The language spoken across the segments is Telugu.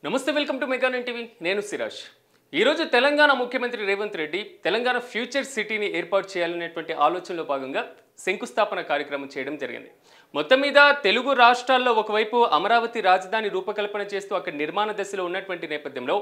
నమస్తే వెల్కమ్ టు మెగానన్ టీవీ నేను సిరాజ్ ఈరోజు తెలంగాణ ముఖ్యమంత్రి రేవంత్ రెడ్డి తెలంగాణ ఫ్యూచర్ సిటీని ఏర్పాటు చేయాలనేటువంటి ఆలోచనలో భాగంగా శంకుస్థాపన కార్యక్రమం చేయడం జరిగింది. మొత్తం మీద తెలుగు రాష్ట్రాల్లో ఒకవైపు అమరావతి రాజధాని రూపకల్పన చేస్తూ అక్కడ నిర్మాణ దశలో ఉన్నటువంటి నేపథ్యంలో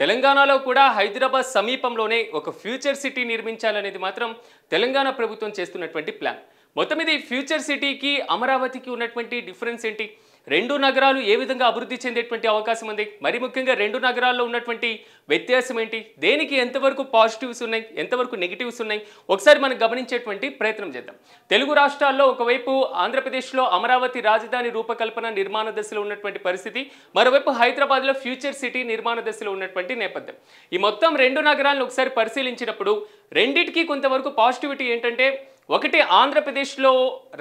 తెలంగాణలో కూడా హైదరాబాద్ సమీపంలోనే ఒక ఫ్యూచర్ సిటీ నిర్మించాలనేది మాత్రం తెలంగాణ ప్రభుత్వం చేస్తున్నటువంటి ప్లాన్. మొత్తం మీద ఈ ఫ్యూచర్ సిటీకి అమరావతికి ఉన్నటువంటి డిఫరెన్స్ ఏంటి, రెండు నగరాలు ఏ విధంగా అభివృద్ధి చెందేటువంటి అవకాశం ఉంది, మరి ముఖ్యంగా రెండు నగరాల్లో ఉన్నటువంటి వ్యత్యాసం ఏంటి, దేనికి ఎంతవరకు పాజిటివ్స్ ఉన్నాయి, ఎంతవరకు నెగిటివ్స్ ఉన్నాయి, ఒకసారి మనం గమనించేటువంటి ప్రయత్నం చేద్దాం. తెలుగు రాష్ట్రాల్లో ఒకవైపు ఆంధ్రప్రదేశ్లో అమరావతి రాజధాని రూపకల్పన నిర్మాణ దశలో ఉన్నటువంటి పరిస్థితి, మరోవైపు హైదరాబాద్లో ఫ్యూచర్ సిటీ నిర్మాణ దశలో ఉన్నటువంటి నేపథ్యం. ఈ మొత్తం రెండు నగరాలను ఒకసారి పరిశీలించినప్పుడు రెండిటికి కొంతవరకు పాజిటివిటీ ఏంటంటే, ఒకటి ఆంధ్రప్రదేశ్లో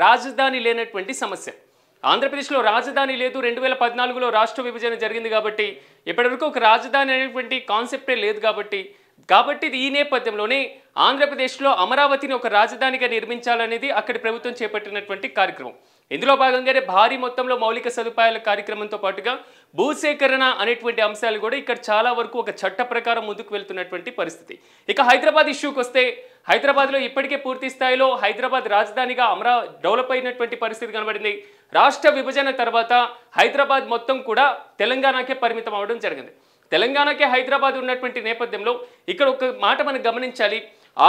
రాజధాని లేనటువంటి సమస్య. ఆంధ్రప్రదేశ్లో రాజధాని లేదు, 2014లో రాష్ట్ర విభజన జరిగింది కాబట్టి ఇప్పటివరకు ఒక రాజధాని అనేటువంటి కాన్సెప్టే లేదు కాబట్టి ఈ నేపథ్యంలోనే ఆంధ్రప్రదేశ్లో అమరావతిని ఒక రాజధానిగా నిర్మించాలనేది అక్కడి ప్రభుత్వం చేపట్టినటువంటి కార్యక్రమం. ఇందులో భాగంగానే భారీ మొత్తంలో మౌలిక సదుపాయాల కార్యక్రమంతో పాటుగా భూసేకరణ అనేటువంటి అంశాలు కూడా ఇక్కడ చాలా వరకు ఒక చట్ట ప్రకారం ముందుకు వెళ్తున్నటువంటి పరిస్థితి. ఇక హైదరాబాద్ ఇష్యూకి వస్తే, హైదరాబాద్లో ఇప్పటికే పూర్తి స్థాయిలో హైదరాబాద్ రాజధానిగా డెవలప్ అయినటువంటి పరిస్థితి కనబడింది. రాష్ట్ర విభజన తర్వాత హైదరాబాద్ మొత్తం కూడా తెలంగాణకే పరిమితం అవడం జరిగింది. తెలంగాణకే హైదరాబాద్ ఉన్నటువంటి నేపథ్యంలో ఇక్కడ ఒక మాట మనం గమనించాలి.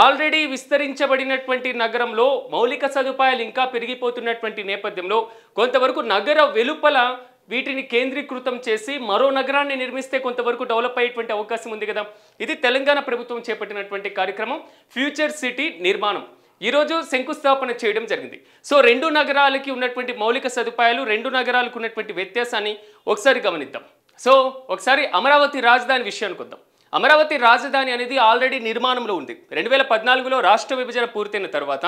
ఆల్రెడీ విస్తరించబడినటువంటి నగరంలో మౌలిక సదుపాయాలు ఇంకా పెరిగిపోతున్నటువంటి నేపథ్యంలో కొంతవరకు నగర వెలుపల వీటిని కేంద్రీకృతం చేసి మరో నగరాన్ని నిర్మిస్తే కొంతవరకు డెవలప్ అయ్యేటువంటి అవకాశం ఉంది కదా. ఇది తెలంగాణ ప్రభుత్వం చేపట్టినటువంటి కార్యక్రమం ఫ్యూచర్ సిటీ నిర్మాణం. ఈరోజు శంకుస్థాపన చేయడం జరిగింది. సో రెండు నగరాలకి ఉన్నటువంటి మౌలిక సదుపాయాలు, రెండు నగరాలకు ఉన్నటువంటి వ్యత్యాసాన్ని ఒకసారి గమనిద్దాం. సో ఒకసారి అమరావతి రాజధాని విషయానికి వద్దాం. అమరావతి రాజధాని అనేది ఆల్రెడీ నిర్మాణంలో ఉంది. 2014లో రాష్ట్ర విభజన పూర్తయిన తర్వాత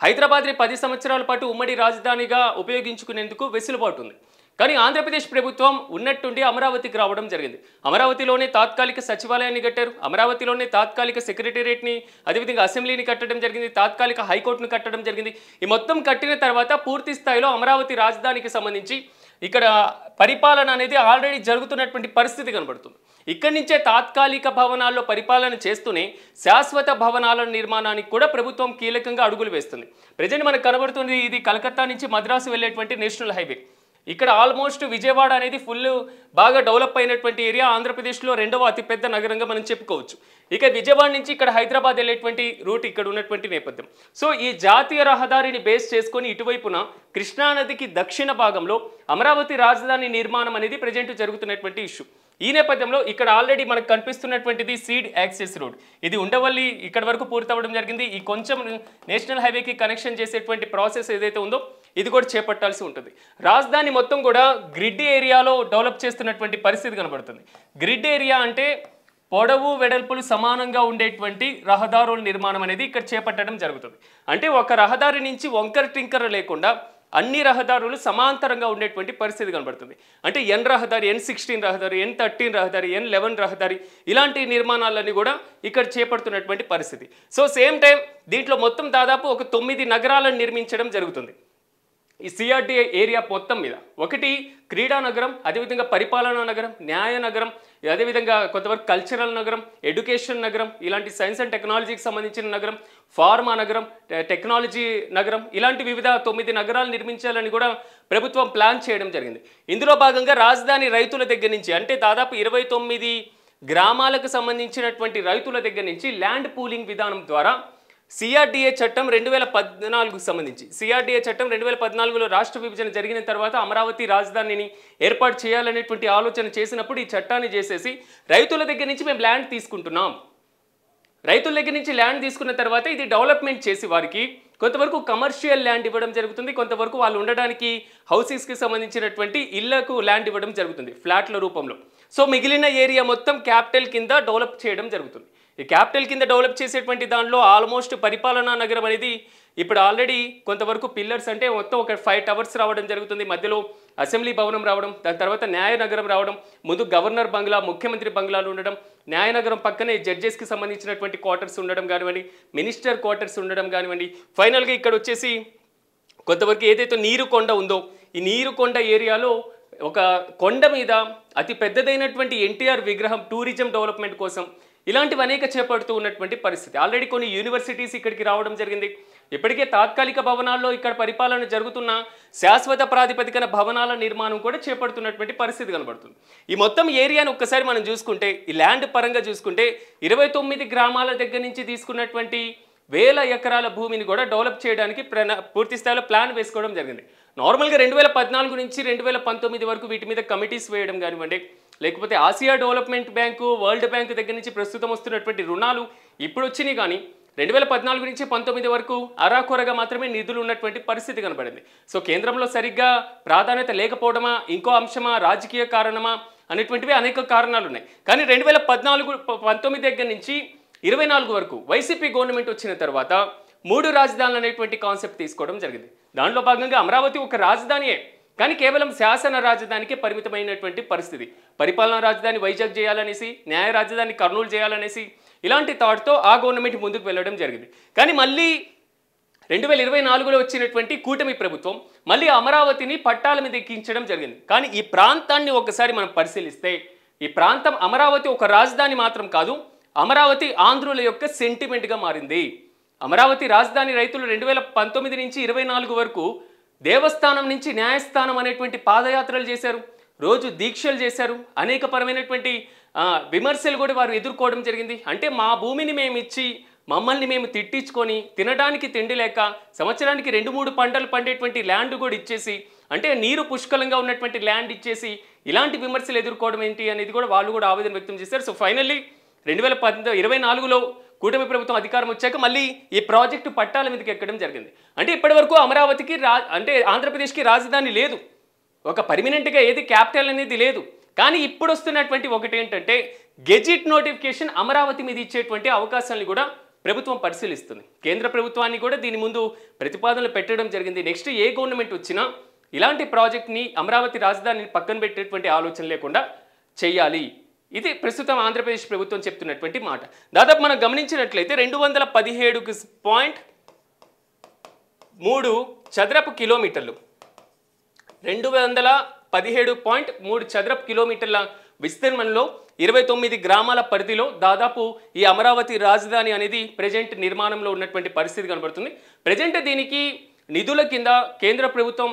హైదరాబాద్ని 10 సంవత్సరాల పాటు ఉమ్మడి రాజధానిగా ఉపయోగించుకునేందుకు వెసులుబాటు ఉంది. కానీ ఆంధ్రప్రదేశ్ ప్రభుత్వం ఉన్నట్టుండి అమరావతికి రావడం జరిగింది. అమరావతిలోనే తాత్కాలిక సచివాలయాన్ని కట్టారు, అమరావతిలోనే తాత్కాలిక సెక్రటేరియట్ని, అదేవిధంగా అసెంబ్లీని కట్టడం జరిగింది, తాత్కాలిక హైకోర్టును కట్టడం జరిగింది. ఈ మొత్తం కట్టిన తర్వాత పూర్తి స్థాయిలో అమరావతి రాజధానికి సంబంధించి ఇక్కడ పరిపాలన అనేది ఆల్రెడీ జరుగుతున్నటువంటి పరిస్థితి కనబడుతుంది. ఇక్కడి నుంచే తాత్కాలిక భవనాల్లో పరిపాలన చేస్తూనే శాశ్వత భవనాల నిర్మాణానికి కూడా ప్రభుత్వం కీలకంగా అడుగులు వేస్తుంది. ప్రజెంట్ మనకు కనబడుతుంది, ఇది కలకత్తా నుంచి మద్రాసు వెళ్ళేటువంటి నేషనల్ హైవే. ఇక్కడ ఆల్మోస్ట్ విజయవాడ అనేది ఫుల్ బాగా డెవలప్ అయినటువంటి ఏరియా, ఆంధ్రప్రదేశ్లో రెండవ అతిపెద్ద నగరంగా మనం చెప్పుకోవచ్చు. ఇక విజయవాడ నుంచి ఇక్కడ హైదరాబాద్ వెళ్ళేటువంటి రూట్ ఇక్కడ ఉన్నటువంటి నేపథ్యం. సో ఈ జాతీయ రహదారిని బేస్ చేసుకొని ఇటువైపున కృష్ణానదికి దక్షిణ భాగంలో అమరావతి రాజధాని నిర్మాణం అనేది ప్రజెంట్ జరుగుతున్నటువంటి ఇష్యూ. ఈ నేపథ్యంలో ఇక్కడ ఆల్రెడీ మనకు కనిపిస్తున్నటువంటిది సీడ్ యాక్సెస్ రోడ్. ఇది ఉండవల్లి ఇక్కడ వరకు పూర్తవడం జరిగింది. ఈ కొంచెం నేషనల్ హైవేకి కనెక్షన్ చేసేటువంటి ప్రాసెస్ ఏదైతే ఉందో ఇది కూడా చేపట్టాల్సి ఉంటుంది. రాజధాని మొత్తం కూడా గ్రిడ్ ఏరియాలో డెవలప్ చేస్తున్నటువంటి పరిస్థితి కనబడుతుంది. గ్రిడ్ ఏరియా అంటే పొడవు వెడల్పులు సమానంగా ఉండేటువంటి రహదారుల నిర్మాణం అనేది ఇక్కడ చేపట్టడం జరుగుతుంది. అంటే ఒక రహదారి నుంచి వంకర టింకర లేకుండా అన్ని రహదారులు సమాంతరంగా ఉండేటువంటి పరిస్థితి కనబడుతుంది. అంటే N రహదారి, N16 రహదారి, N13 రహదారి, N11 రహదారి, ఇలాంటి నిర్మాణాలన్నీ కూడా ఇక్కడ చేపడుతున్నటువంటి పరిస్థితి. సో సేమ్ టైం దీంట్లో మొత్తం దాదాపు ఒక 9 నగరాలను నిర్మించడం జరుగుతుంది ఈ సిఆర్డీఏ ఏరియా మొత్తం మీద. ఒకటి క్రీడా నగరం, అదేవిధంగా పరిపాలనా నగరం, న్యాయ నగరం, అదేవిధంగా కొంతవరకు కల్చరల్ నగరం, ఎడ్యుకేషన్ నగరం, ఇలాంటి సైన్స్ అండ్ టెక్నాలజీకి సంబంధించిన నగరం, ఫార్మా నగరం, టెక్నాలజీ నగరం, ఇలాంటి వివిధ 9 నగరాలు నిర్మించాలని కూడా ప్రభుత్వం ప్లాన్ చేయడం జరిగింది. ఇందులో భాగంగా రాజధాని రైతుల దగ్గర నుంచి, అంటే దాదాపు 29 గ్రామాలకు సంబంధించినటువంటి రైతుల దగ్గర నుంచి ల్యాండ్ పూలింగ్ విధానం ద్వారా సిఆర్డీఏ చట్టం 2014కు సంబంధించి, సిఆర్డీఏ చట్టం 2014లో రాష్ట్ర విభజన జరిగిన తర్వాత అమరావతి రాజధానిని ఏర్పాటు చేయాలనేటువంటి ఆలోచన చేసినప్పుడు ఈ చట్టాన్ని చేసేసి రైతుల దగ్గర నుంచి మేము ల్యాండ్ తీసుకుంటున్నాం. రైతుల దగ్గర నుంచి ల్యాండ్ తీసుకున్న తర్వాత ఇది డెవలప్మెంట్ చేసి వారికి కొంతవరకు కమర్షియల్ ల్యాండ్ ఇవ్వడం జరుగుతుంది, కొంతవరకు వాళ్ళు ఉండడానికి హౌసెస్కి సంబంధించినటువంటి ఇళ్లకు ల్యాండ్ ఇవ్వడం జరుగుతుంది ఫ్లాట్ల రూపంలో. సో మిగిలిన ఏరియా మొత్తం క్యాపిటల్ కింద డెవలప్ చేయడం జరుగుతుంది. ఈ క్యాపిటల్ కింద డెవలప్ చేసేటువంటి దానిలో ఆల్మోస్ట్ పరిపాలనా నగరం అనేది ఇప్పుడు ఆల్రెడీ కొంతవరకు పిల్లర్స్, అంటే మొత్తం ఒక 5 టవర్స్ రావడం జరుగుతుంది, మధ్యలో అసెంబ్లీ భవనం రావడం, దాని తర్వాత న్యాయ నగరం రావడం, ముందు గవర్నర్ బంగ్లా, ముఖ్యమంత్రి బంగ్లాలు ఉండడం, న్యాయనగరం పక్కనే జడ్జెస్కి సంబంధించినటువంటి క్వార్టర్స్ ఉండడం కానివ్వండి, మినిస్టర్ క్వార్టర్స్ ఉండడం కానివ్వండి, ఫైనల్గా ఇక్కడ వచ్చేసి కొంతవరకు ఏదైతే నీరుకొండ ఉందో ఈ నీరుకొండ ఏరియాలో ఒక కొండ మీద అతి పెద్దదైనటువంటి ఎన్టీఆర్ విగ్రహం టూరిజం డెవలప్మెంట్ కోసం ఇలాంటివి అనేక చేపడుతూ ఉన్నటువంటి పరిస్థితి. ఆల్రెడీ కొన్ని యూనివర్సిటీస్ ఇక్కడికి రావడం జరిగింది. ఇప్పటికే తాత్కాలిక భవనాల్లో ఇక్కడ పరిపాలన జరుగుతున్న శాశ్వత ప్రాతిపదికన భవనాల నిర్మాణం కూడా చేపడుతున్నటువంటి పరిస్థితి కనబడుతుంది. ఈ మొత్తం ఏరియాను ఒక్కసారి మనం చూసుకుంటే, ఈ ల్యాండ్ పరంగా చూసుకుంటే 29 గ్రామాల దగ్గర నుంచి తీసుకున్నటువంటి వేల ఎకరాల భూమిని కూడా డెవలప్ చేయడానికి పూర్తి స్థాయిలో ప్లాన్ వేసుకోవడం జరిగింది. నార్మల్గా 2014 నుంచి 2019 వరకు వీటి మీద కమిటీస్ వేయడం కానివ్వండి, లేకపోతే Asia development bank, world bank దగ్గర నుంచి ప్రస్తుతం వస్తున్నటువంటి రుణాలు ఇప్పుడు వచ్చినాయి. కానీ 2014 నుంచి 19 వరకు అరాకొరగా మాత్రమే నిధులు ఉన్నటువంటి పరిస్థితి కనబడింది. సో కేంద్రంలో సరిగ్గా ప్రాధాన్యత లేకపోవడమా, ఇంకో అంశమా, రాజకీయ కారణమా అనేటువంటివి అనేక కారణాలు ఉన్నాయి. కానీ 2014-19 దగ్గర నుంచి 24 వరకు వైసీపీ గవర్నమెంట్ వచ్చిన తర్వాత 3 రాజధానులు అనేటువంటి కాన్సెప్ట్ తీసుకోవడం జరిగింది. దాంట్లో భాగంగా అమరావతి ఒక రాజధానియే, కానీ కేవలం శాసన రాజధానికే పరిమితమైనటువంటి పరిస్థితి. పరిపాలనా రాజధాని వైజాగ్ చేయాలనేసి, న్యాయ రాజధాని కర్నూలు చేయాలనేసి ఇలాంటి థాట్తో ఆ గవర్నమెంట్ ముందుకు వెళ్ళడం జరిగింది. కానీ మళ్ళీ 2024లో వచ్చినటువంటి కూటమి ప్రభుత్వం మళ్ళీ అమరావతిని పట్టాల మీద ఎక్కించడం జరిగింది. కానీ ఈ ప్రాంతాన్ని ఒకసారి మనం పరిశీలిస్తే, ఈ ప్రాంతం అమరావతి ఒక రాజధాని మాత్రం కాదు, అమరావతి ఆంధ్రుల యొక్క సెంటిమెంట్గా మారింది. అమరావతి రాజధాని రైతులు 2019 నుంచి 24 వరకు దేవస్థానం నుంచి న్యాయస్థానం అనేటువంటి పాదయాత్రలు చేశారు, రోజు దీక్షలు చేశారు, అనేక పరమైనటువంటి విమర్శలు కూడా వారు ఎదుర్కోవడం జరిగింది. అంటే మా భూమిని మేము ఇచ్చి మమ్మల్ని మేము తిట్టించుకొని తినడానికి తిండి లేక సంవత్సరానికి 2-3 పంటలు పండేటువంటి ల్యాండ్ కూడా ఇచ్చేసి, అంటే నీరు పుష్కలంగా ఉన్నటువంటి ల్యాండ్ ఇచ్చేసి ఇలాంటి విమర్శలు ఎదుర్కోవడం ఏంటి అనేది కూడా వాళ్ళు కూడా ఆవేదన వ్యక్తం చేశారు. సో ఫైనల్లీ 2024లో కూటమి ప్రభుత్వం అధికారం వచ్చాక మళ్ళీ ఈ ప్రాజెక్టు పట్టాల మీదకి ఎక్కడం జరిగింది. అంటే ఇప్పటివరకు అమరావతికి అంటే ఆంధ్రప్రదేశ్కి రాజధాని లేదు, ఒక పర్మినెంట్గా ఏది క్యాపిటల్ అనేది లేదు. కానీ ఇప్పుడు వస్తున్నటువంటి ఒకటి ఏంటంటే, గెజిట్ నోటిఫికేషన్ అమరావతి మీద ఇచ్చేటువంటి అవకాశాలను కూడా ప్రభుత్వం పరిశీలిస్తుంది. కేంద్ర ప్రభుత్వాన్ని కూడా దీని ముందు ప్రతిపాదనలు పెట్టడం జరిగింది. నెక్స్ట్ ఏ గవర్నమెంట్ వచ్చినా ఇలాంటి ప్రాజెక్ట్ని అమరావతి రాజధానిని పక్కన పెట్టేటువంటి ఆలోచన లేకుండా చేయాలి. ఇది ప్రస్తుతం ఆంధ్రప్రదేశ్ ప్రభుత్వం చెప్తున్నటువంటి మాట. దాదాపు మనం గమనించినట్లయితే 217.3 చదరపు కిలోమీటర్లు, 217.3 చదరపు కిలోమీటర్ల విస్తీర్ణంలో 29 గ్రామాల పరిధిలో దాదాపు ఈ అమరావతి రాజధాని అనేది ప్రజెంట్ నిర్మాణంలో ఉన్నటువంటి పరిస్థితి కనబడుతుంది. ప్రజెంట్ దీనికి నిధుల కింద కేంద్ర ప్రభుత్వం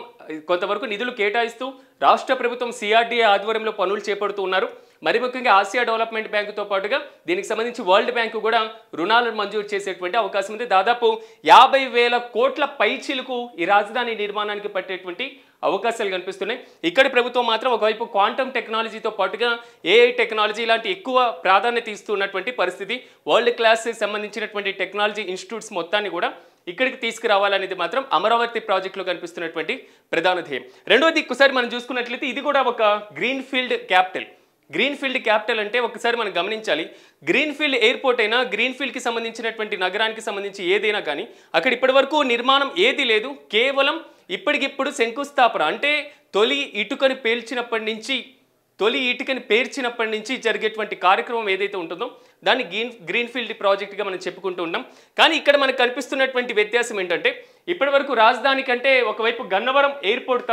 కొంతవరకు నిధులు కేటాయిస్తూ రాష్ట్ర ప్రభుత్వం సిఆర్డీఏ ఆధ్వర్యంలో పనులు చేపడుతూ ఉన్నారు. మరి ముఖ్యంగా ఆసియా డెవలప్మెంట్ బ్యాంకుతో పాటుగా దీనికి సంబంధించి వరల్డ్ బ్యాంకు కూడా రుణాలను మంజూరు చేసేటువంటి అవకాశం ఉంది. దాదాపు 50,000 కోట్ల పైచిలకు ఈ రాజధాని నిర్మాణానికి పట్టేటువంటి అవకాశాలు కనిపిస్తున్నాయి. ఇక్కడి ప్రభుత్వం మాత్రం ఒకవైపు క్వాంటమ్ టెక్నాలజీతో పాటుగా ఏఐ టెక్నాలజీ ఇలాంటి ఎక్కువ ప్రాధాన్యత ఇస్తున్నటువంటి పరిస్థితి. వరల్డ్ క్లాస్ సంబంధించినటువంటి టెక్నాలజీ ఇన్స్టిట్యూట్స్ మొత్తాన్ని కూడా ఇక్కడికి తీసుకురావాలనేది మాత్రం అమరావతి ప్రాజెక్టులో కనిపిస్తున్నటువంటి ప్రధాన ధ్యేయం. రెండోది ఒక్కసారి మనం చూసుకున్నట్లయితే ఇది కూడా ఒక green field capital. Green field capital అంటే ఒకసారి మనం గమనించాలి, గ్రీన్ ఫీల్డ్ ఎయిర్పోర్ట్ అయినా, గ్రీన్ ఫీల్డ్కి సంబంధించినటువంటి నగరానికి సంబంధించి ఏదైనా కానీ అక్కడ ఇప్పటి వరకు నిర్మాణం ఏది లేదు. కేవలం ఇప్పటికిప్పుడు శంకుస్థాపన, అంటే తొలి ఇటుకని పేర్చినప్పటి నుంచి జరిగేటువంటి కార్యక్రమం ఏదైతే ఉంటుందో దాన్ని గ్రీన్ ఫీల్డ్ ప్రాజెక్ట్గా మనం చెప్పుకుంటూ ఉన్నాం. కానీ ఇక్కడ మనకు కనిపిస్తున్నటువంటి వ్యత్యాసం ఏంటంటే, ఇప్పటి వరకు రాజధాని కంటే ఒకవైపు గన్నవరం ఎయిర్పోర్ట్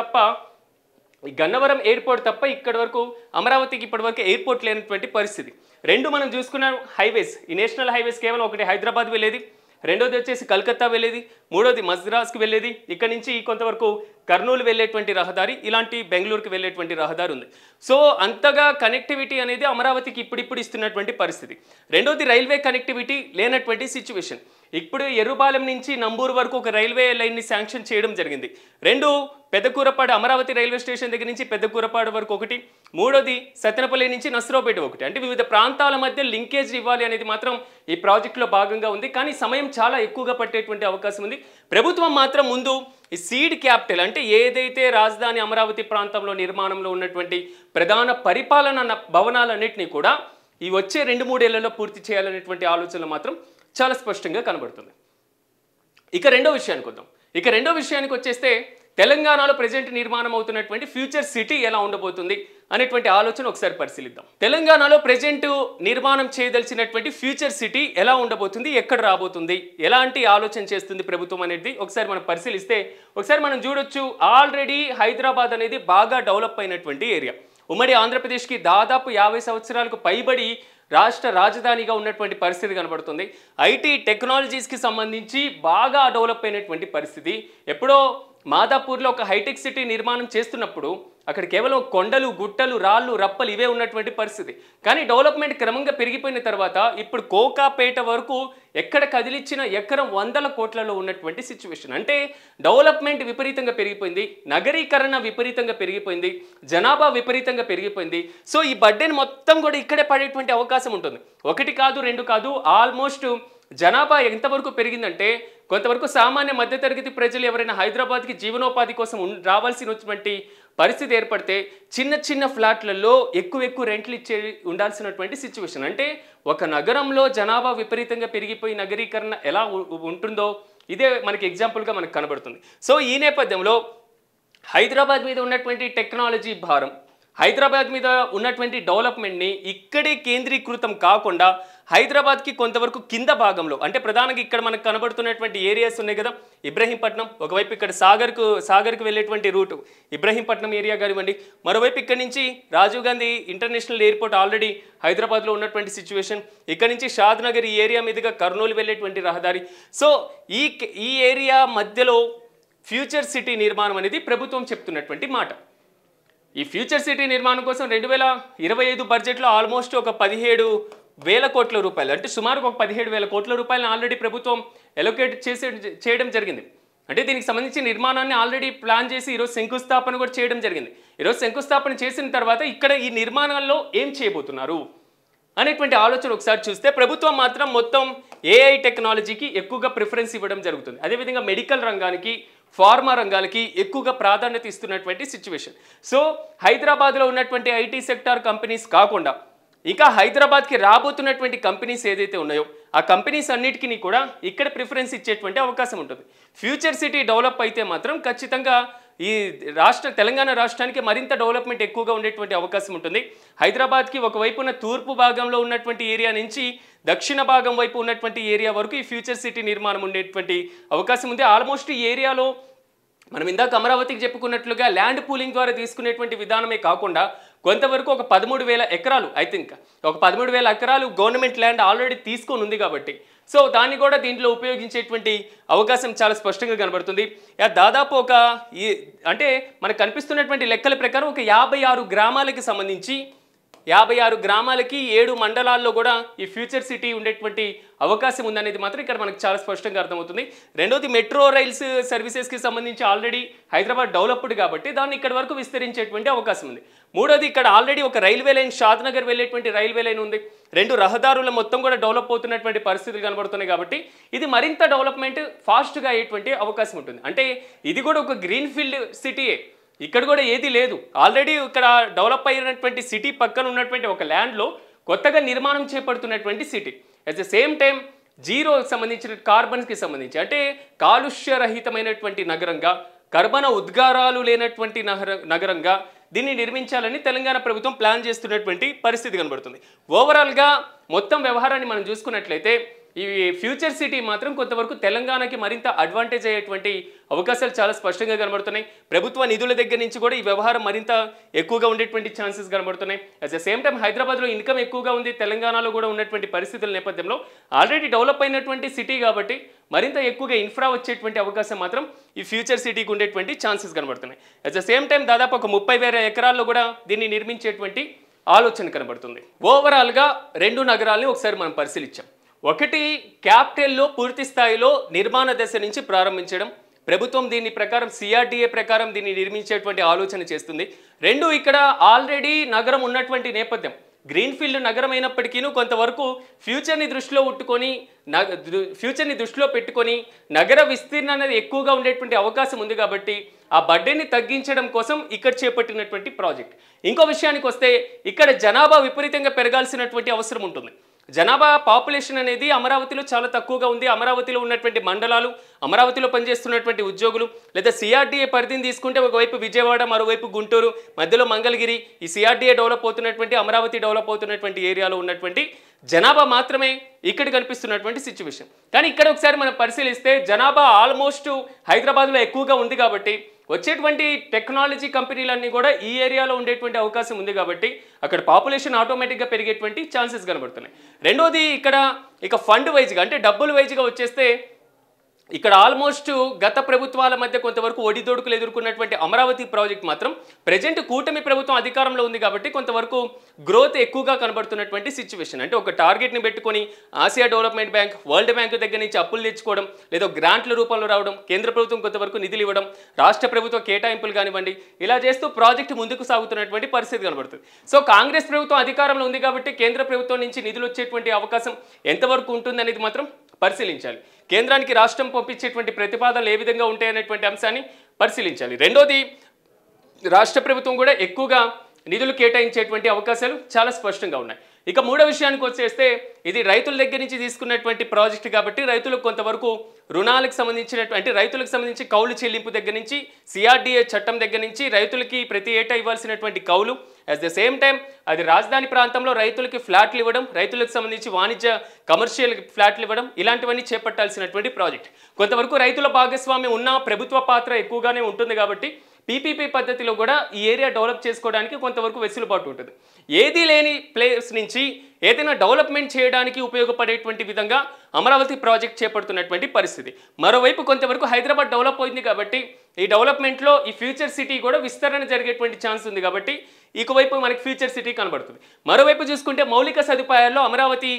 తప్ప ఇక్కడి వరకు అమరావతికి ఇప్పటి వరకు ఎయిర్పోర్ట్ లేనటువంటి పరిస్థితి. రెండు మనం చూసుకున్న హైవేస్, ఈ నేషనల్ హైవేస్ కేవలం ఒకటి హైదరాబాద్ వెళ్ళేది, రెండోది వచ్చేసి కలకత్తా వెళ్ళేది, మూడోది మద్రాస్కి వెళ్ళేది, ఇక్కడ నుంచి కొంతవరకు కర్నూలు వెళ్ళేటువంటి రహదారి, ఇలాంటి బెంగళూరుకి వెళ్ళేటువంటి రహదారి ఉంది. సో అంతగా కనెక్టివిటీ అనేది అమరావతికి ఇప్పుడిప్పుడు ఇస్తున్నటువంటి పరిస్థితి. రెండోది రైల్వే కనెక్టివిటీ లేనటువంటి సిచ్యువేషన్. ఇప్పుడు ఎర్రుపాలెం నుంచి నంబూరు వరకు ఒక రైల్వే లైన్ని శాంక్షన్ చేయడం జరిగింది. రెండు పెద్దకూరపాడు అమరావతి రైల్వే స్టేషన్ దగ్గర నుంచి పెద్దకూరపాడు వరకు ఒకటి, మూడోది సత్తెనపల్లి నుంచి నసరావుపేట ఒకటి. అంటే వివిధ ప్రాంతాల మధ్య లింకేజ్ ఇవ్వాలి అనేది మాత్రం ఈ ప్రాజెక్టులో భాగంగా ఉంది. కానీ సమయం చాలా ఎక్కువగా పట్టేటువంటి అవకాశం ఉంది. ప్రభుత్వం మాత్రం ముందు ఈ సీడ్ క్యాపిటల్, అంటే ఏదైతే రాజధాని అమరావతి ప్రాంతంలో నిర్మాణంలో ఉన్నటువంటి ప్రధాన పరిపాలన భవనాలన్నింటినీ కూడా ఈ వచ్చే 2-3 ఏళ్లలో పూర్తి చేయాలనేటువంటి ఆలోచనలు మాత్రం చాలా స్పష్టంగా కనబడుతుంది. ఇక రెండో విషయానికి వచ్చేస్తే, తెలంగాణలో ప్రజెంట్ నిర్మాణం అవుతున్నటువంటి ఫ్యూచర్ సిటీ ఎలా ఉండబోతుంది, అనేటువంటి ఆలోచన ఒకసారి పరిశీలిద్దాం. తెలంగాణలో ప్రెజెంట్ నిర్మాణం చేయదలిచినటువంటి ఫ్యూచర్ సిటీ ఎలా ఉండబోతుంది, ఎక్కడ రాబోతుంది, ఎలాంటి ఆలోచన చేస్తుంది ప్రభుత్వం అనేది ఒకసారి మనం పరిశీలిస్తే ఒకసారి మనం చూడొచ్చు. ఆల్రెడీ హైదరాబాద్ అనేది బాగా డెవలప్ అయినటువంటి ఏరియా. ఉమ్మడి ఆంధ్రప్రదేశ్కి దాదాపు 50 సంవత్సరాలకు పైబడి రాష్ట్ర రాజధానిగా ఉన్నటువంటి పరిస్థితి కనబడుతుంది. ఐటీ టెక్నాలజీస్కి సంబంధించి బాగా డెవలప్ అయినటువంటి పరిస్థితి. ఎప్పుడో మాదాపూర్లో ఒక హైటెక్ సిటీ నిర్మాణం చేస్తున్నప్పుడు అక్కడ కేవలం కొండలు, గుట్టలు, రాళ్ళు, రప్పలు ఇవే ఉన్నటువంటి పరిస్థితి. కానీ డెవలప్మెంట్ క్రమంగా పెరిగిపోయిన తర్వాత ఇప్పుడు కోకాపేట వరకు ఎక్కడ కదిలిచ్చిన ఎకరం 100 కోట్లలో ఉన్నటువంటి సిచ్యువేషన్. అంటే డెవలప్మెంట్ విపరీతంగా పెరిగిపోయింది, నగరీకరణ విపరీతంగా పెరిగిపోయింది, జనాభా విపరీతంగా పెరిగిపోయింది. సో ఈ బర్డెన్ మొత్తం కూడా ఇక్కడే పడేటువంటి అవకాశం ఉంటుంది. 1 కాదు 2 కాదు, ఆల్మోస్ట్ జనాభా ఎంతవరకు పెరిగిందంటే కొంతవరకు సామాన్య మధ్యతరగతి ప్రజలు ఎవరైనా హైదరాబాద్కి జీవనోపాధి కోసం రావాల్సినటువంటి పరిస్థితి ఏర్పడితే చిన్న చిన్న ఫ్లాట్లలో ఎక్కువ రెంట్లు ఇచ్చే ఉండాల్సినటువంటి సిచ్యువేషన్. అంటే ఒక నగరంలో జనాభా విపరీతంగా పెరిగిపోయి నగరీకరణ ఎలా ఉంటుందో ఇదే మనకి ఎగ్జాంపుల్గా మనకు కనబడుతుంది. సో ఈ నేపథ్యంలో హైదరాబాద్ మీద ఉన్నటువంటి టెక్నాలజీ భారం, హైదరాబాద్ మీద ఉన్నటువంటి డెవలప్మెంట్ని ఇక్కడే కేంద్రీకృతం కాకుండా హైదరాబాద్కి కొంతవరకు కింద భాగంలో, అంటే ప్రధానంగా ఇక్కడ మనకు కనబడుతున్నటువంటి ఏరియాస్ ఉన్నాయి కదా, ఇబ్రహీంపట్నం ఒకవైపు, ఇక్కడ సాగర్కు వెళ్ళేటువంటి రూట్ ఇబ్రహీంపట్నం ఏరియా కానివ్వండి, మరోవైపు ఇక్కడ నుంచి Rajiv Gandhi international airport already హైదరాబాద్లో ఉన్నటువంటి సిచ్యువేషన్, ఇక్కడ నుంచి షాద్నగర్ ఈ ఏరియా మీదుగా కర్నూలు వెళ్ళేటువంటి రహదారి. సో ఈ ఏరియా మధ్యలో ఫ్యూచర్ సిటీ నిర్మాణం అనేది ప్రభుత్వం చెప్తున్నటువంటి మాట. ఈ ఫ్యూచర్ సిటీ నిర్మాణం కోసం 2025 బడ్జెట్లో ఆల్మోస్ట్ ఒక 17,000 కోట్ల రూపాయలు, అంటే సుమారు ఒక 17,000 కోట్ల రూపాయలను ఆల్రెడీ ప్రభుత్వం ఎలొకేట్ చేయడం జరిగింది. అంటే దీనికి సంబంధించి నిర్మాణాన్ని ఆల్రెడీ ప్లాన్ చేసి ఈరోజు శంకుస్థాపన కూడా చేయడం జరిగింది. ఈరోజు శంకుస్థాపన చేసిన తర్వాత ఇక్కడ ఈ నిర్మాణాల్లో ఏం చేయబోతున్నారు అనేటువంటి ఆలోచన ఒకసారి చూస్తే ప్రభుత్వం మాత్రం మొత్తం ఏఐ టెక్నాలజీకి ఎక్కువగా ప్రిఫరెన్స్ ఇవ్వడం జరుగుతుంది. అదేవిధంగా మెడికల్ రంగానికి, ఫార్మా రంగాలకి ఎక్కువగా ప్రాధాన్యత ఇస్తున్నటువంటి సిచ్యువేషన్. సో హైదరాబాద్లో ఉన్నటువంటి ఐటీ సెక్టార్ కంపెనీస్ కాకుండా ఇంకా హైదరాబాద్కి రాబోతున్నటువంటి కంపెనీస్ ఏదైతే ఉన్నాయో ఆ కంపెనీస్ అన్నిటికీ కూడా ఇక్కడ ప్రిఫరెన్స్ ఇచ్చేటువంటి అవకాశం ఉంటుంది. ఫ్యూచర్ సిటీ డెవలప్ అయితే మాత్రం ఖచ్చితంగా ఈ తెలంగాణ రాష్ట్రానికి మరింత డెవలప్మెంట్ ఎక్కువగా ఉండేటువంటి అవకాశం ఉంటుంది. హైదరాబాద్కి ఒకవైపున తూర్పు భాగంలో ఉన్నటువంటి ఏరియా నుంచి దక్షిణ భాగం వైపు ఉన్నటువంటి ఏరియా వరకు ఈ ఫ్యూచర్ సిటీ నిర్మాణం ఉండేటువంటి అవకాశం ఉంది. ఆల్మోస్ట్ ఈ ఏరియాలో మనం ఇందాక అమరావతికి చెప్పుకున్నట్లుగా ల్యాండ్ పూలింగ్ ద్వారా తీసుకునేటువంటి విధానమే కాకుండా కొంతవరకు ఒక 13,000 ఎకరాలు, ఐ థింక్ ఒక 13,000 ఎకరాలు గవర్నమెంట్ ల్యాండ్ ఆల్రెడీ తీసుకొని ఉంది కాబట్టి సో దాన్ని కూడా దీంట్లో ఉపయోగించేటువంటి అవకాశం చాలా స్పష్టంగా కనబడుతుంది. దాదాపు అంటే మనకు కనిపిస్తున్నటువంటి లెక్కల ప్రకారం ఒక 56 గ్రామాలకి సంబంధించి 56 గ్రామాలకి 7 మండలాల్లో కూడా ఈ ఫ్యూచర్ సిటీ ఉండేటువంటి అవకాశం ఉందనేది మాత్రం ఇక్కడ మనకు చాలా స్పష్టంగా అర్థమవుతుంది. రెండోది మెట్రో రైల్స్ సర్వీసెస్కి సంబంధించి ఆల్రెడీ హైదరాబాద్ డెవలప్డ్ కాబట్టి దాన్ని ఇక్కడ వరకు విస్తరించేటువంటి అవకాశం ఉంది. మూడోది ఇక్కడ ఆల్రెడీ ఒక రైల్వే లైన్, షాద్నగర్ వెళ్ళేటువంటి రైల్వే లైన్ ఉంది. 2 రహదారుల మొత్తం కూడా డెవలప్ అవుతున్నటువంటి పరిస్థితులు కనబడుతున్నాయి కాబట్టి ఇది మరింత డెవలప్మెంట్ ఫాస్ట్గా అయ్యేటువంటి అవకాశం ఉంటుంది. అంటే ఇది కూడా ఒక గ్రీన్ ఫీల్డ్ సిటీయే, ఇక్కడ కూడా ఏది లేదు. ఆల్రెడీ ఇక్కడ డెవలప్ అయినటువంటి సిటీ పక్కన ఉన్నటువంటి ఒక ల్యాండ్లో కొత్తగా నిర్మాణం చేపడుతున్నటువంటి city. At the same time జీరోకి సంబంధించిన కార్బన్స్కి సంబంధించి అంటే కాలుష్యరహితమైనటువంటి నగరంగా, కర్బన ఉద్గారాలు లేనటువంటి నగరంగా దీన్ని నిర్మించాలని తెలంగాణ ప్రభుత్వం ప్లాన్ చేస్తున్నటువంటి పరిస్థితి కనబడుతుంది. ఓవరాల్గా మొత్తం వ్యవహారాన్ని మనం చూసుకున్నట్లయితే ఈ ఫ్యూచర్ సిటీ మాత్రం కొంతవరకు తెలంగాణకి మరింత అడ్వాంటేజ్ అయ్యేటువంటి అవకాశాలు చాలా స్పష్టంగా కనబడుతున్నాయి. ప్రభుత్వ నిధుల దగ్గర నుంచి కూడా ఈ వ్యవహారం మరింత ఎక్కువగా ఉండేటువంటి ఛాన్సెస్ కనబడుతున్నాయి. అట్ ద సేమ్ టైం హైదరాబాద్లో ఇన్కమ్ ఎక్కువగా ఉంది, తెలంగాణలో కూడా ఉన్నటువంటి పరిస్థితుల నేపథ్యంలో ఆల్రెడీ డెవలప్ అయినటువంటి సిటీ కాబట్టి మరింత ఎక్కువగా ఇన్ఫ్రా వచ్చేటువంటి అవకాశం మాత్రం ఈ ఫ్యూచర్ సిటీకి ఉండేటువంటి ఛాన్సెస్ కనబడుతున్నాయి. అట్ ద సేమ్ టైం దాదాపు ఒక 30,000 ఎకరాల్లో కూడా దీన్ని నిర్మించేటువంటి ఆలోచన కనబడుతుంది. ఓవరాల్గా 2 నగరాలని ఒకసారి మనం పరిశీలించాం. ఒకటి, క్యాపిటల్లో పూర్తి స్థాయిలో నిర్మాణ దశ నుంచి ప్రారంభించడం, ప్రభుత్వం దీని ప్రకారం సిఆర్డీఏ ప్రకారం దీన్ని నిర్మించేటువంటి ఆలోచన చేస్తుంది. 2, ఇక్కడ ఆల్రెడీ నగరం ఉన్నటువంటి నేపథ్యం, గ్రీన్ఫీల్డ్ నగరం అయినప్పటికీ కొంతవరకు ఫ్యూచర్ని దృష్టిలో పెట్టుకొని నగర విస్తీర్ణ అనేది ఎక్కువగా ఉండేటువంటి అవకాశం ఉంది కాబట్టి ఆ బడ్డెని తగ్గించడం కోసం ఇక్కడ చేపట్టినటువంటి ప్రాజెక్ట్. ఇంకో విషయానికి వస్తే ఇక్కడ జనాభా విపరీతంగా పెరగాల్సినటువంటి అవసరం ఉంటుంది. జనాభా పాపులేషన్ అనేది అమరావతిలో చాలా తక్కువగా ఉంది. అమరావతిలో ఉన్నటువంటి మండలాలు, అమరావతిలో పనిచేస్తున్నటువంటి ఉద్యోగులు, లేదా సిఆర్డీఏ పరిధిని తీసుకుంటే ఒకవైపు విజయవాడ, మరోవైపు గుంటూరు, మధ్యలో మంగళగిరి, ఈ సిఆర్డీఏ డెవలప్ అవుతున్నటువంటి, అమరావతి డెవలప్ అవుతున్నటువంటి ఏరియాలో ఉన్నటువంటి జనాభా మాత్రమే ఇక్కడ కనిపిస్తున్నటువంటి సిచ్యువేషన్. కానీ ఇక్కడ ఒకసారి మనం పరిశీలిస్తే జనాభా ఆల్మోస్ట్ హైదరాబాద్లో ఎక్కువగా ఉంది కాబట్టి వచ్చేటువంటి టెక్నాలజీ కంపెనీలన్నీ కూడా ఈ ఏరియాలో ఉండేటువంటి అవకాశం ఉంది కాబట్టి అక్కడ పాపులేషన్ ఆటోమేటిక్గా పెరిగేటువంటి ఛాన్సెస్ కనబడుతున్నాయి. రెండోది ఇక్కడ ఇక ఫండ్ వైజ్గా అంటే డబ్బుల వైజ్గా వచ్చేస్తే ఇక్కడ ఆల్మోస్ట్ గత ప్రభుత్వాల మధ్య కొంతవరకు ఒడిదొడుకులు ఎదుర్కొన్నటువంటి అమరావతి ప్రాజెక్ట్ మాత్రం ప్రజెంట్ కూటమి ప్రభుత్వం అధికారంలో ఉంది కాబట్టి కొంతవరకు గ్రోత్ ఎక్కువగా కనబడుతున్నటువంటి సిచ్యువేషన్. అంటే ఒక టార్గెట్ని పెట్టుకొని Asia development bank, world bank దగ్గర నుంచి అప్పులు తెచ్చుకోవడం, లేదా గ్రాంట్ల రూపంలో రావడం, కేంద్ర ప్రభుత్వం కొంతవరకు నిధులు ఇవ్వడం, రాష్ట్ర ప్రభుత్వ కేటాయింపులు కానివ్వండి, ఇలా చేస్తూ ప్రాజెక్టు ముందుకు సాగుతున్నటువంటి పరిస్థితి కనబడుతుంది. సో కాంగ్రెస్ ప్రభుత్వం అధికారంలో ఉంది కాబట్టి కేంద్ర ప్రభుత్వం నుంచి నిధులు వచ్చేటువంటి అవకాశం ఎంతవరకు ఉంటుందనేది మాత్రం పరిశీలించాలి. కేంద్రానికి రాష్ట్రం పంపించేటువంటి ప్రతిపాదనలు ఏ విధంగా ఉంటాయనేటువంటి అంశాన్ని పరిశీలించాలి. రెండోది రాష్ట్ర ప్రభుత్వం కూడా ఎక్కువగా నిధులు కేటాయించేటువంటి అవకాశాలు చాలా స్పష్టంగా ఉన్నాయి. ఇక మూడో విషయానికి వచ్చేస్తే ఇది రైతుల దగ్గర నుంచి తీసుకున్నటువంటి ప్రాజెక్టు కాబట్టి రైతులకు కొంతవరకు రుణాలకు సంబంధించినటువంటి రైతులకు సంబంధించి కౌలు చెల్లింపు దగ్గర నుంచి, సిఆర్డీఏ చట్టం దగ్గర నుంచి రైతులకి ప్రతి ఏటా ఇవ్వాల్సినటువంటి కౌలు, అట్ ద సేమ్ టైం అది రాజధాని ప్రాంతంలో రైతులకి ఫ్లాట్లు ఇవ్వడం, రైతులకు సంబంధించి వాణిజ్య కమర్షియల్ ఫ్లాట్లు ఇవ్వడం, ఇలాంటివన్నీ చేపట్టాల్సినటువంటి ప్రాజెక్ట్. కొంతవరకు రైతుల భాగస్వామ్యం ఉన్న ప్రభుత్వ పాత్ర ఎక్కువగానే ఉంటుంది కాబట్టి పీపీపీ పద్ధతిలో కూడా ఈ ఏరియా డెవలప్ చేసుకోవడానికి కొంతవరకు వెసులుబాటు ఉంటుంది. ఏదీ లేని ప్లేస్ నుంచి ఏదైనా డెవలప్మెంట్ చేయడానికి ఉపయోగపడేటువంటి విధంగా అమరావతి ప్రాజెక్ట్ చేపడుతున్నటువంటి పరిస్థితి. మరోవైపు కొంతవరకు హైదరాబాద్ డెవలప్ అయింది కాబట్టి ఈ డెవలప్మెంట్లో ఈ ఫ్యూచర్ సిటీ కూడా విస్తరణ జరిగేటువంటి ఛాన్స్ ఉంది కాబట్టి ఈకోవైపు మనకి ఫ్యూచర్ సిటీ కనబడుతుంది. మరోవైపు చూసుకుంటే మౌలిక సదుపాయాల్లో అమరావతి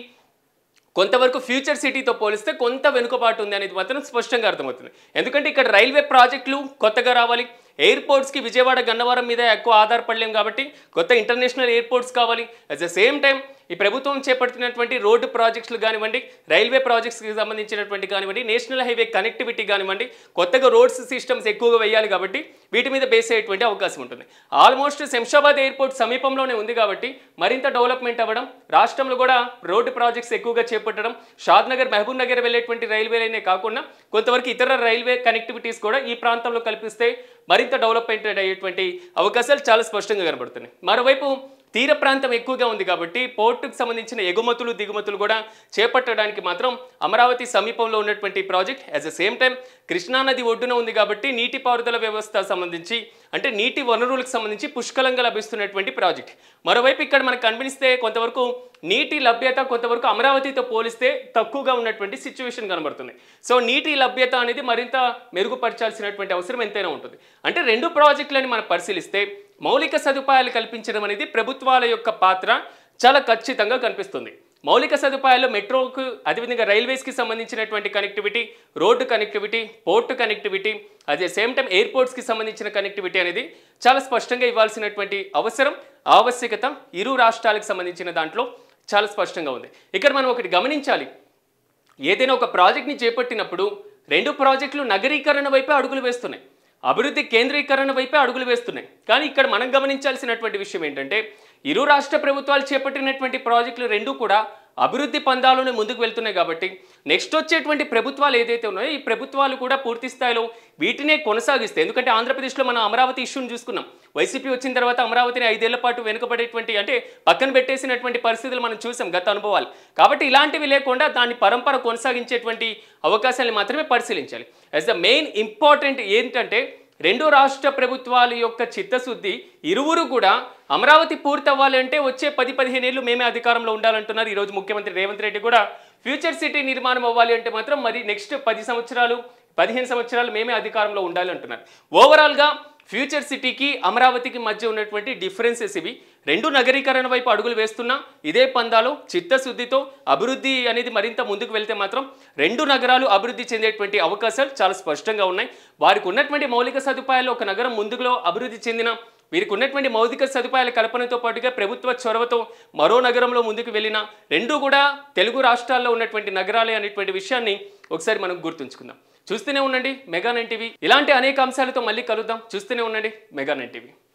కొంతవరకు ఫ్యూచర్ సిటీతో పోలిస్తే కొంత వెనుకబాటు ఉంది అనేది మాత్రం స్పష్టంగా అర్థమవుతుంది. ఎందుకంటే ఇక్కడ రైల్వే ప్రాజెక్టులు కొత్తగా రావాలి, ఎయిర్పోర్ట్స్కి విజయవాడ, గన్నవరం మీద ఎక్కువ ఆధారపడలేం కాబట్టి కొత్త ఇంటర్నేషనల్ ఎయిర్పోర్ట్స్ కావాలి. అట్ ద సేమ్ టైం ఈ ప్రభుత్వం చేపడుతున్నటువంటి రోడ్డు ప్రాజెక్టులు కానివ్వండి, రైల్వే ప్రాజెక్ట్స్కి సంబంధించినటువంటి కానివ్వండి, నేషనల్ హైవే కనెక్టివిటీ కానివ్వండి, కొత్తగా రోడ్స్ సిస్టమ్స్ ఎక్కువగా వేయాలి కాబట్టి వీటి మీద బేస్ అయ్యేటువంటి అవకాశం ఉంటుంది. ఆల్మోస్ట్ శంషాబాద్ ఎయిర్పోర్ట్ సమీపంలోనే ఉంది కాబట్టి మరింత డెవలప్మెంట్ అవ్వడం, రాష్ట్రంలో కూడా రోడ్డు ప్రాజెక్ట్స్ ఎక్కువగా చేపట్టడం, షాద్నగర్, మహబూబ్ నగర్ వెళ్ళేటువంటి రైల్వే లైనే కాకుండా కొంతవరకు ఇతర రైల్వే కనెక్టివిటీస్ కూడా ఈ ప్రాంతంలో కల్పిస్తే మరింత డెవలప్మెంట్ అయ్యేటువంటి అవకాశాలు చాలా స్పష్టంగా కనబడుతున్నాయి. మరోవైపు తీర ప్రాంతం ఎక్కువగా ఉంది కాబట్టి పోర్టుకు సంబంధించిన ఎగుమతులు, దిగుమతులు కూడా చేపట్టడానికి మాత్రం అమరావతి సమీపంలో ఉన్నటువంటి project at the same time కృష్ణానది ఒడ్డున ఉంది కాబట్టి నీటిపారుదల వ్యవస్థ సంబంధించి అంటే నీటి వనరులకు సంబంధించి పుష్కలంగా లభిస్తున్నటువంటి ప్రాజెక్ట్. మరోవైపు ఇక్కడ మనకు కనిపిస్తే కొంతవరకు నీటి లభ్యత కొంతవరకు అమరావతితో పోలిస్తే తక్కువగా ఉన్నటువంటి సిచ్యువేషన్ కనబడుతుంది. సో నీటి లభ్యత అనేది మరింత మెరుగుపరచాల్సినటువంటి అవసరం ఎంతైనా ఉంటుంది. అంటే రెండు ప్రాజెక్టులని మనం పరిశీలిస్తే మౌలిక సదుపాయాలు కల్పించడం అనేది ప్రభుత్వాల యొక్క పాత్ర చాలా ఖచ్చితంగా కనిపిస్తుంది. మౌలిక సదుపాయాల్లో మెట్రోకు, అదేవిధంగా రైల్వేస్కి సంబంధించినటువంటి connectivity, road connectivity, port connectivity, అదే సేమ్ టైం ఎయిర్పోర్ట్స్కి సంబంధించిన కనెక్టివిటీ అనేది చాలా స్పష్టంగా ఇవ్వాల్సినటువంటి అవసరం, ఆవశ్యకత ఇరు రాష్ట్రాలకు సంబంధించిన దాంట్లో చాలా స్పష్టంగా ఉంది. ఇక్కడ మనం ఒకటి గమనించాలి, ఏదైనా ఒక ప్రాజెక్ట్ని చేపట్టినప్పుడు రెండు ప్రాజెక్టులు నగరీకరణ వైపే అడుగులు వేస్తున్నాయి, అభివృద్ధి కేంద్రీకరణ వైపే అడుగులు వేస్తున్నాయి. కానీ ఇక్కడ మనం గమనించాల్సినటువంటి విషయం ఏంటంటే ఇరు రాష్ట్ర ప్రభుత్వాలు చేపట్టినటువంటి ప్రాజెక్టులు రెండు కూడా అభివృద్ధి పందాలోనే ముందుకు వెళ్తున్నాయి కాబట్టి నెక్స్ట్ వచ్చేటువంటి ప్రభుత్వాలు ఏదైతే ఉన్నాయో ఈ ప్రభుత్వాలు కూడా పూర్తి స్థాయిలో వీటినే కొనసాగిస్తాయి. ఎందుకంటే ఆంధ్రప్రదేశ్లో మనం అమరావతి ఇష్యూని చూసుకున్నాం. వైసీపీ వచ్చిన తర్వాత అమరావతిని 5 ఏళ్ల పాటు వెనుకబడేటువంటి అంటే పక్కన పెట్టేసినటువంటి పరిస్థితులు మనం చూసాం గత అనుభవాలు. కాబట్టి ఇలాంటివి లేకుండా దాన్ని పరంపర కొనసాగించేటువంటి అవకాశాలను మాత్రమే పరిశీలించాలి. యాజ్ ద మెయిన్ ఇంపార్టెంట్ ఏంటంటే రెండు రాష్ట్ర ప్రభుత్వాల యొక్క చిత్తశుద్ధి, ఇరువురు కూడా అమరావతి పూర్తి అవ్వాలి అంటే వచ్చే 10-15 ఏళ్ళు మేమే అధికారంలో ఉండాలంటున్నారు. ఈరోజు ముఖ్యమంత్రి రేవంత్ రెడ్డి కూడా ఫ్యూచర్ సిటీ నిర్మాణం అవ్వాలి అంటే మాత్రం మరి నెక్స్ట్ 10 సంవత్సరాలు 15 సంవత్సరాలు మేమే అధికారంలో ఉండాలి అంటున్నారు. ఓవరాల్గా ఫ్యూచర్ సిటీకి అమరావతికి మధ్య ఉన్నటువంటి డిఫరెన్సెస్ ఇవి. రెండు నగరీకరణ వైపు అడుగులు వేస్తున్నా ఇదే పందాలో చిత్తశుద్ధితో అభివృద్ధి అనేది మరింత ముందుకు వెళ్తే మాత్రం రెండు నగరాలు అభివృద్ధి చెందేటువంటి అవకాశాలు చాలా స్పష్టంగా ఉన్నాయి. వారికి ఉన్నటువంటి మౌలిక సదుపాయాలు ఒక నగరం ముందులో అభివృద్ధి చెందిన వీరికి ఉన్నటువంటి మౌలిక సదుపాయాల కల్పనతో పాటుగా ప్రభుత్వ చొరవతో మరో నగరంలో ముందుకు వెళ్ళిన రెండు కూడా తెలుగు రాష్ట్రాల్లో ఉన్నటువంటి నగరాలే అనేటువంటి విషయాన్ని ఒకసారి మనం గుర్తుంచుకుందాం. చూస్తూనే ఉండండి మెగా 9 టీవీ. ఇలాంటి అనేక అంశాలతో మళ్ళీ కలుద్దాం. చూస్తూనే ఉండండి మెగా 9 టీవీ.